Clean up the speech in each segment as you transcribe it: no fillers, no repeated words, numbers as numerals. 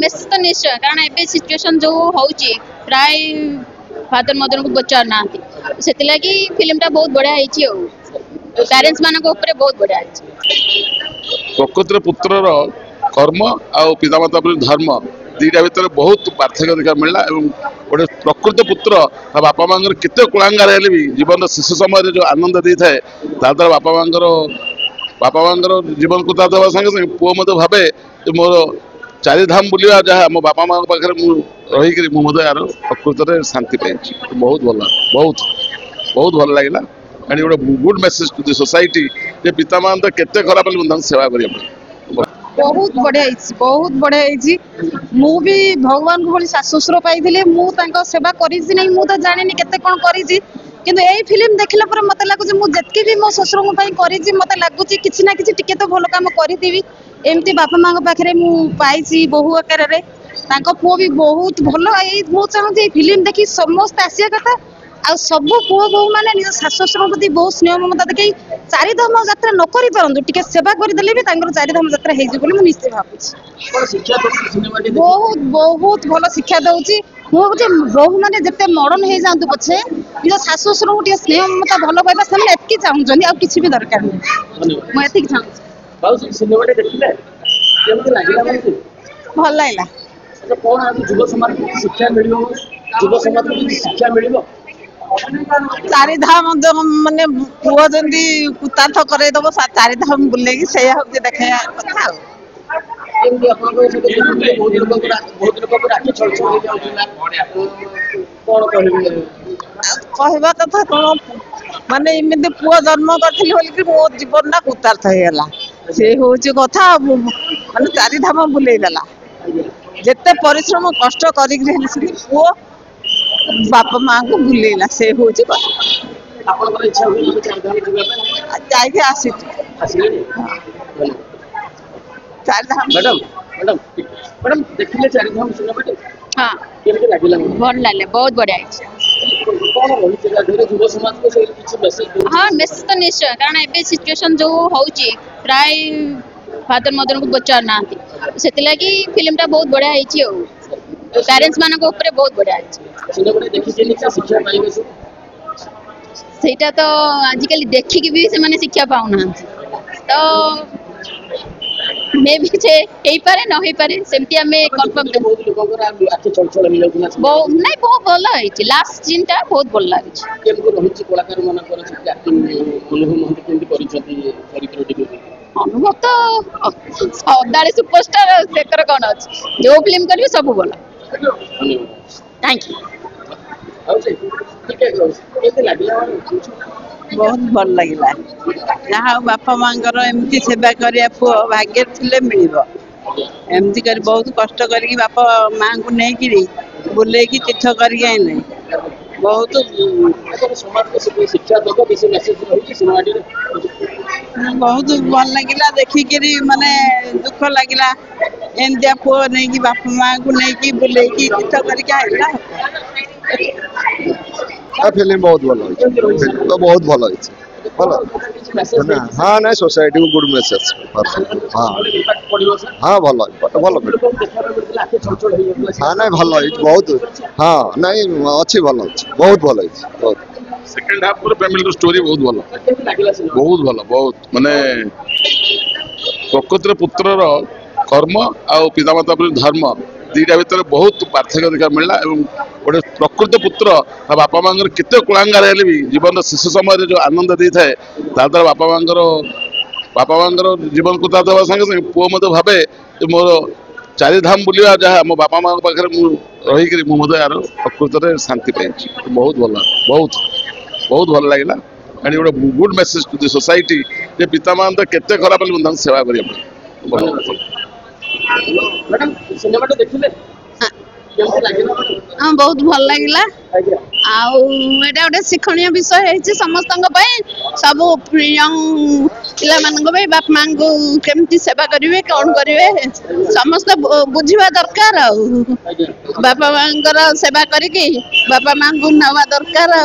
message तो निश्चय कारण एबे सिचुएशन जो होउची प्राय फादर मदर को बचार ना से फिल्म टा बहुत बढ़िया होइची पेरेंट्स मान ऊपर बहुत बढ़िया प्रकृतिर पुत्रर कर्म आ पितामाता धर्म दीटा भितर बहुत पार्थक्य देखा मिलला गोटे प्रकृत पुत्र बापा माँ केते कुलांगार हेले भी जीवन शिशु समय जो आनंद दे थाए ताद्वारा बापा माँ जीवन को देवा संगे संगे पुओ मत भावे मोर चारिधाम बुलवा जहाँ मो बापा माँ पाखे रही मुझे यार प्रकृत में शांति पाई बहुत भल बहुत बहुत भल लगे एंड गोटे good message to the society जे पिता माँ तो केते खराब सेवा करें बहुत बढ़िया मु भी भगवान को सास ससुर पाई मुझे सेवा करी तो जानी केते कौन करी किंतु यही फिल्म देखला पर मत लगुच मुझे भी मो ससुर करी मत लगुच कि ना कि टिके तो भल कम करी एमती बापा माँ पाखे पाई बहु आकार पुओ भी बहुत भल मुझे चाहूँ फिल्म देखी समस्त आसिया कथा आ सब पुओ बहु मैंने निज सास ससुर प्रति बहुत स्नेह ममता देखी चारिधाम यात्रा न करि परंतु टिके सेवा करदेले भी चारिधाम यात्रा हो निश्चय भावुँ बहुत बहुत भल शिक्षा दौची मुझे बहु मैंने जिते मॉडर्न हो जातु पछे निज सास ससुर को स्नेह ममता भल पाइबा से एतकी चाहूँ आ किसी भी दरकार नहीं मुझे भल लगा चारिधाम माने पुओ जमी कुतार्थ करदेव चारिधाम बुले से देखा कथा कहवा कथा कौन माने इमती पुओ जन्म करी मो जीवन कुतार्थ होगा से हूँ कथा माने चारिधाम बुलेदेला जिते परिश्रम कष्ट कर पुओ बापा माँ को बुलेला से हूँ जाके आसी हाँ भल लगे बहुत बढ़िया हाँ मेसेज तो निश्चय कारण एबे सिचुएशन जो होउची प्राय फादर मदर को बचार ना से फिल्म टा बहुत बढ़िया पेरेंट्स मान ऊपर बहुत बढ़िया सेटा तो आजिकल देखिकी भी से माने शिक्षा पाऊना तो मे भी से हेई पारे न हेई पारे सेमती हमें कंफर्म नहीं बहुत भल है लास्ट सीन टा बहुत भल लागे अनुभव तो सदाड़े सुपरस्टार सेकर कौन अच्छे जो फिल्म करियो सब भल थैंक यू बहुत भल लगे जहाँ बापा माँ एमती सेवा करिया पुओ भाग्य थे मिल एमती कर बहुत कष्ट करके बापा माँ को नहीं बुले तीर्थ कर बहुत बहुत भल लगे देखिकी माने दुख लगे एमती पुओ नहीं बापा माँ को नहीं बुले तीर्थ कर फिल्म बहुत भल तो बहुत भल भल हाँ ना सोसाइटी को गुड मेसेज हाँ हाँ भल भल हाँ ना भल बहुत हाँ नहीं अच्छी भल बहुत भल बहुत सेकंड हाफ पर फैमिली स्टोरी बहुत भल बहुत माने प्रकृतिर पुत्रर कर्म आ पितामाता धर्म दीटा भितर बहुत पार्थक्य देखा मिलला गोटे प्रकृत पुत्र बापा माँ केते कुलांगार हेले भी जीवन शिशु समय जो आनंद दे थाए ताद्वारा बापा माँ जीवन को देवा संगे संगे पुओ मत भावे मोर चारिधाम बुलवा जहाँ मो बापा माँ पाखे रही मुझे यार प्रकृत में शांति पाई बहुत भल बहुत बहुत भल लगे एंड गोटे good message to the society जे पिता माँ तो केते खराब सेवा करें हाँ बहुत भल लगे गोटे शिक्षणीय विषय है समस्त सब यंग पिला बाप माँ को केमती सेवा करेंगे कौन करेंगे समस्त बुझा दरकार बापा माँ सेवा करके बापा माँ को नवा दरकार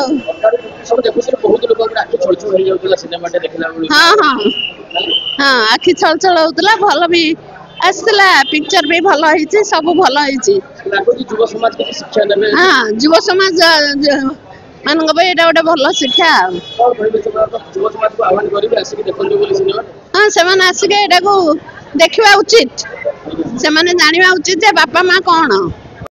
हाँ हाँ हाँ आखि छल छल होता भल भी ଆସିଥିଲା ପିକ୍ଚର ବି ଭଲ ହେଇଛି ସବୁ ଭଲ ହେଇଛି ହଁ ଯୁବ ସମାଜ ମାନଙ୍କ ପାଇଁ ଏଇଟା ଗୋଟେ ଭଲ ଶିକ୍ଷା ହଁ ସେମାନେ ଆସିକି ଏଟାକୁ ଦେଖିବା ଉଚିତ ସେମାନେ ଜାଣିବା ଉଚିତ ଯେ ବାପା ମା କଣ